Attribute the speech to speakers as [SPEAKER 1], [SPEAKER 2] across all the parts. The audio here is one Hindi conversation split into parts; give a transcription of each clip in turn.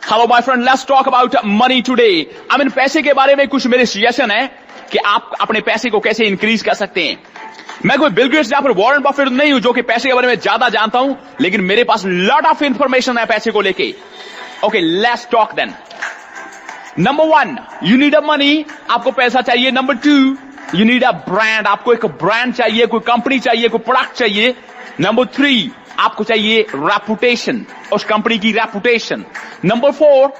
[SPEAKER 1] Hello my friend, let's talk about money today. I mean पैसे के बारे में कुछ मेरे सजेशन है कि आप अपने पैसे को कैसे इंक्रीज कर सकते हैं। मैं कोई बिल गेट्स या फिर वॉरेन बफेट नहीं हूं जो कि पैसे के बारे में ज्यादा जानता हूं, लेकिन मेरे पास लॉट ऑफ इंफॉर्मेशन है पैसे को लेके। Okay, let's talk then. Number 1, you need a money, आपको पैसा चाहिए। Number 2, you need a brand, आपको एक ब्रांड चाहिए, कोई कंपनी चाहिए, कोई प्रोडक्ट चाहिए। नंबर 3, आपको चाहिए रेपुटेशन, उस कंपनी की रेपुटेशन। नंबर 4,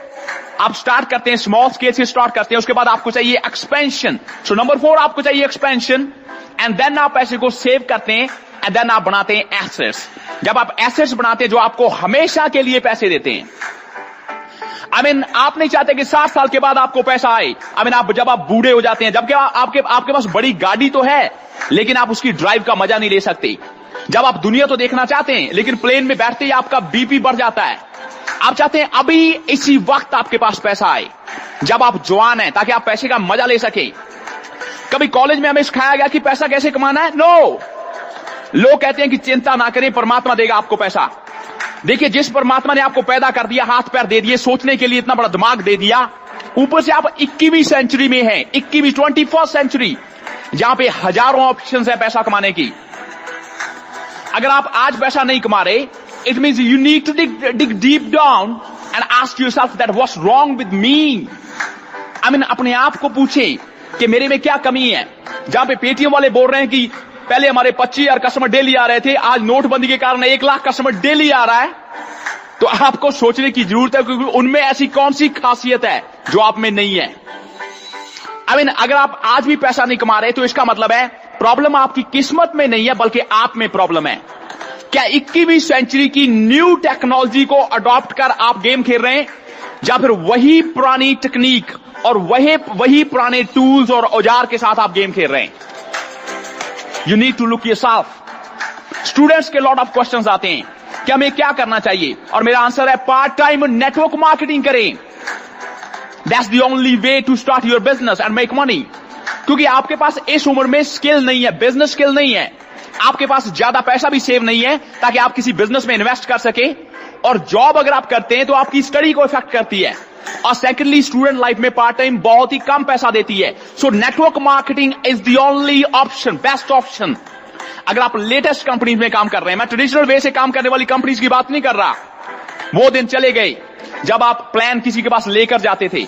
[SPEAKER 1] आप स्टार्ट करते हैं स्मॉल स्केल से स्टार्ट करते हैं, उसके बाद आपको चाहिए एक्सपेंशन। सो नंबर 4 आपको चाहिए एक्सपेंशन, एंड देन आप पैसे को सेव करते हैं, एंड देन आप बनाते हैं एसेट्स। जब आप एसेट्स बनाते हैं जो आपको हमेशा के लिए पैसे देते हैं। आई मीन आप नहीं चाहते कि 60 साल के बाद आपको पैसा आए। आई मीन आप जब आप बूढ़े हो जाते हैं, जबकि आपके पास बड़ी गाड़ी तो है, लेकिन आप उसकी ड्राइव का मजा नहीं ले सकते। जब आप दुनिया तो देखना चाहते हैं, लेकिन प्लेन में बैठते ही आपका बीपी बढ़ जाता है। आप चाहते हैं अभी इसी वक्त आपके पास पैसा आए जब आप जवान हैं, ताकि आप पैसे का मजा ले सके। कभी कॉलेज में हमें सिखाया गया कि पैसा कैसे कमाना है? नो। लोग कहते हैं कि चिंता ना करें, परमात्मा देगा आपको पैसा। देखिए, जिस परमात्मा ने आपको पैदा कर दिया, हाथ पैर दे दिए, सोचने के लिए इतना बड़ा दिमाग दे दिया, ऊपर से आप 21वीं सेंचुरी में हैं, 21वीं सेंचुरी, जहां पे हजारों ऑप्शंस है पैसा कमाने की। अगर आप आज पैसा नहीं कमा रहे, it means you need to dig deep down and ask yourself that what's wrong with me. I mean अपने आप को पूछें कि मेरे में क्या कमी है। जहां पे पेटीएम वाले बोल रहे हैं कि पहले हमारे 25,000 कस्टमर डेली आ रहे थे, आज नोटबंदी के कारण 1 लाख कस्टमर डेली आ रहा है, तो आपको सोचने की जरूरत है, क्योंकि उनमें ऐसी कौन सी खासियत है जो आप में नहीं है। आई मीन अगर आप आज भी पैसा नहीं कमा रहे, तो इसका मतलब है प्रॉब्लम आपकी किस्मत में नहीं है, बल्कि आप में प्रॉब्लम है। क्या 21वीं सेंचुरी की न्यू टेक्नोलॉजी को अडॉप्ट कर आप गेम खेल रहे हैं, या फिर वही पुरानी टेक्निक और वही पुराने टूल्स और औजार के साथ आप गेम खेल रहे हैं? You need to look yourself. Students के लॉट ऑफ क्वेश्चंस आते हैं कि हमें क्या करना चाहिए, और मेरा आंसर है पार्ट टाइम नेटवर्क मार्केटिंग करें। That's the only way to start your business and make money. क्योंकि आपके पास इस उम्र में स्किल नहीं है, बिजनेस स्किल नहीं है, आपके पास ज्यादा पैसा भी सेव नहीं है ताकि आप किसी बिजनेस में इन्वेस्ट कर सके। और जॉब अगर आप करते हैं तो आपकी स्टडी को इफेक्ट करती है, और सेकेंडली स्टूडेंट लाइफ में पार्ट टाइम बहुत ही कम पैसा देती है। So network marketing is the only option, best option. अगर आप लेटेस्ट कंपनीज में काम कर रहे हैं, मैं ट्रेडिशनल वे से काम करने वाली कंपनीज की बात नहीं कर रहा, वो दिन चले गए जब आप प्लान किसी के पास लेकर जाते थे।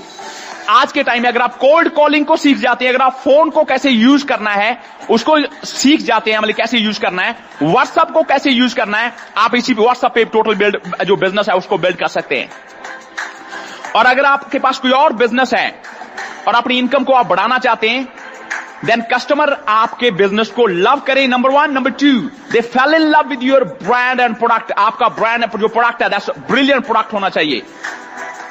[SPEAKER 1] आज के टाइम में अगर आप कोल्ड कॉलिंग को सीख जाते हैं, अगर आप फोन को कैसे यूज करना है उसको सीख जाते हैं, मतलब कैसे यूज करना है, व्हाट्सएप को कैसे यूज करना है, आप इसी व्हाट्सएप पे टोटल बिल्ड जो बिजनेस है उसको बिल्ड कर सकते हैं। और अगर आपके पास कोई और बिजनेस है और अपनी इनकम को आप बढ़ाना चाहते हैं, देन कस्टमर आपके बिजनेस को लव करें, number 1। Number 2, they fell in love with your brand and product. आपका ब्रांड जो प्रोडक्ट है, दैट्स ब्रिलियंट प्रोडक्ट होना चाहिए।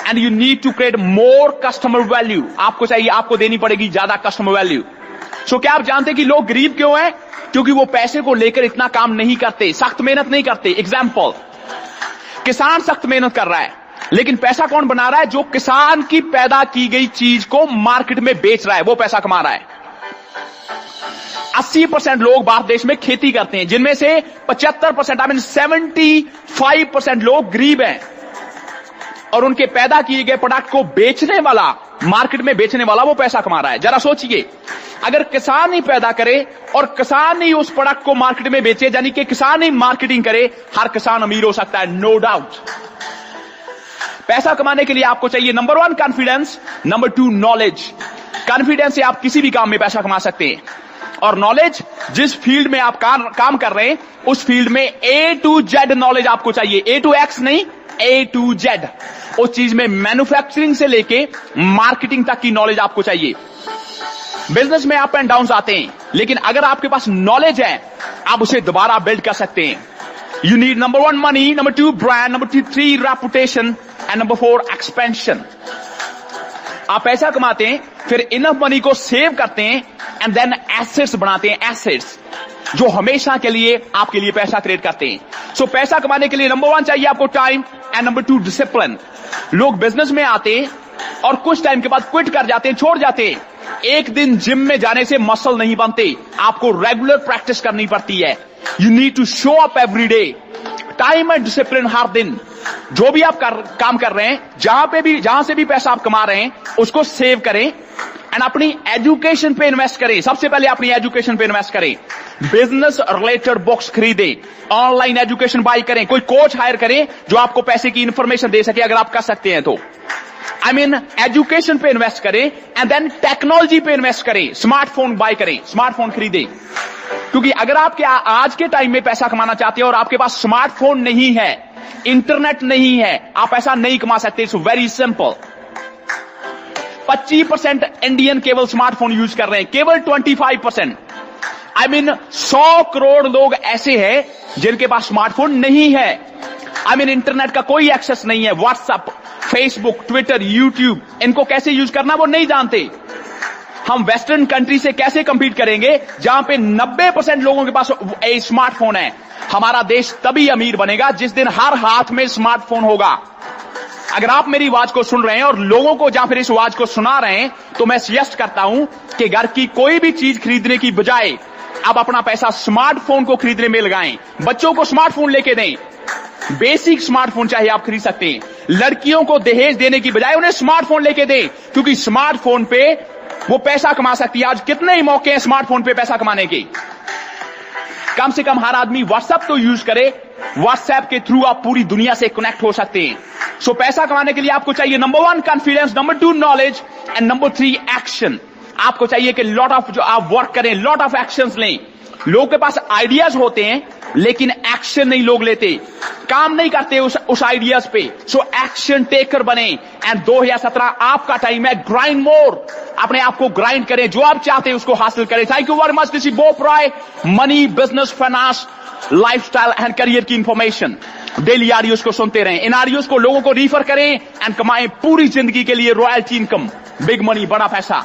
[SPEAKER 1] And you need to create more customer value. आपको चाहिए, आपको देनी पड़ेगी ज्यादा कस्टमर वैल्यू। सो क्या आप जानते हैं कि लोग गरीब क्यों हैं? क्योंकि वो पैसे को लेकर इतना काम नहीं करते, सख्त मेहनत नहीं करते। एग्जाम्पल, किसान सख्त मेहनत कर रहा है, लेकिन पैसा कौन बना रहा है? जो किसान की पैदा की गई चीज को मार्केट में बेच रहा है, वो पैसा कमा रहा है। 80% लोग भारत देश में खेती करते हैं, जिनमें से 75% आई मीन 75% लोग गरीब हैं, और उनके पैदा किए गए प्रोडक्ट को बेचने वाला, मार्केट में बेचने वाला, वो पैसा कमा रहा है। जरा सोचिए, अगर किसान ही पैदा करे और किसान ही उस प्रोडक्ट को मार्केट में बेचे, यानी कि किसान ही मार्केटिंग करे, हर किसान अमीर हो सकता है, नो डाउट। पैसा कमाने के लिए आपको चाहिए number 1 confidence, number 2 knowledge. Confidence से आप किसी भी काम में पैसा कमा सकते हैं, और नॉलेज, जिस फील्ड में आप काम कर रहे हैं उस फील्ड में A to Z नॉलेज आपको चाहिए। A to X नहीं, A to Z। उस चीज में मैन्युफैक्चरिंग से लेके मार्केटिंग तक की नॉलेज आपको चाहिए। बिजनेस में अप एंड डाउन आते हैं, लेकिन अगर आपके पास नॉलेज है, आप उसे दोबारा बिल्ड कर सकते हैं। You need number 1 money, number 2 brand, number 3 reputation, and number 4 expansion. आप पैसा कमाते हैं, फिर इनफ मनी को सेव करते हैं, एंड देन एसेट्स बनाते हैं, एसेट्स जो हमेशा के लिए आपके लिए पैसा क्रिएट करते हैं। सो पैसा कमाने के लिए नंबर 1 चाहिए आपको टाइम, एंड नंबर 2 डिसिप्लिन। लोग बिजनेस में आते हैं और कुछ टाइम के बाद क्विट कर जाते हैं, छोड़ जाते हैं। एक दिन जिम में जाने से मसल नहीं बनते, आपको रेगुलर प्रैक्टिस करनी पड़ती है। You need to show up every day. Time and discipline हर दिन। जो भी आप काम कर रहे हैं, जहां से भी पैसा आप कमा रहे हैं, उसको सेव करें एंड अपनी एजुकेशन पे इन्वेस्ट करें। सबसे पहले अपनी एजुकेशन पे इन्वेस्ट करें। बिजनेस रिलेटेड बुक्स खरीदें, ऑनलाइन एजुकेशन बाय करें, कोई कोच हायर करें जो आपको पैसे की इंफॉर्मेशन दे सके, अगर आप कर सकते हैं तो। एजुकेशन पे इन्वेस्ट करें एंड देन टेक्नोलॉजी पे इन्वेस्ट करें। स्मार्टफोन बाय करें, स्मार्टफोन खरीदें, क्योंकि अगर आपके आज के टाइम में पैसा कमाना चाहते हैं और आपके पास स्मार्टफोन नहीं है, इंटरनेट नहीं है, आप पैसा नहीं कमा सकते। It's very simple. 25% इंडियन केवल स्मार्टफोन यूज कर रहे हैं, केवल 25%। 100 करोड़ लोग ऐसे हैं जिनके पास स्मार्टफोन नहीं है। इंटरनेट का कोई एक्सेस नहीं है। व्हाट्सएप, फेसबुक, ट्विटर, यूट्यूब, इनको कैसे यूज करना वो नहीं जानते। हम वेस्टर्न कंट्री से कैसे कंपीट करेंगे जहां पे 90% लोगों के पास एक स्मार्टफोन है। हमारा देश तभी अमीर बनेगा जिस दिन हर हाथ में स्मार्टफोन होगा। अगर आप मेरी आवाज को सुन रहे हैं और लोगों को जहां फिर इस आवाज को सुना रहे हैं, तो मैं सजेस्ट करता हूं कि घर की कोई भी चीज खरीदने की बजाय आप अपना पैसा स्मार्टफोन को खरीदने में लगाएं। बच्चों को स्मार्टफोन लेके दें, बेसिक स्मार्टफोन चाहिए आप खरीद सकते हैं। लड़कियों को दहेज देने की बजाय उन्हें स्मार्टफोन लेके दें, क्योंकि स्मार्टफोन पे वो पैसा कमा सकती है। आज कितने ही मौके हैं स्मार्टफोन पे पैसा कमाने के। कम से कम हर आदमी व्हाट्सएप तो यूज करे। व्हाट्सएप के थ्रू आप पूरी दुनिया से कनेक्ट हो सकते हैं। सो पैसा कमाने के लिए आपको चाहिए number 1 confidence, number 2 knowledge and number 3 action. आपको चाहिए कि लॉट ऑफ जो आप वर्क करें, लॉट ऑफ एक्शंस लें। लोगों के पास आइडियाज होते हैं लेकिन एक्शन नहीं लोग लेते, काम नहीं करते उस आइडियाज पे। सो एक्शन टेकर बने। एंड 2017 आपका टाइम है ग्राइंड मोर। अपने आप को ग्राइंड करें, जो आप चाहते हैं उसको हासिल करें। Thank you very much. This is बोप Roy, money, business, finance, lifestyle and career की इंफॉर्मेशन। डेली आडियोज को सुनते रहें, इन आडियोज को लोगों को रिफर करें एंड कमाएं पूरी जिंदगी के लिए रॉयल्टी इनकम, बिग मनी, बड़ा पैसा।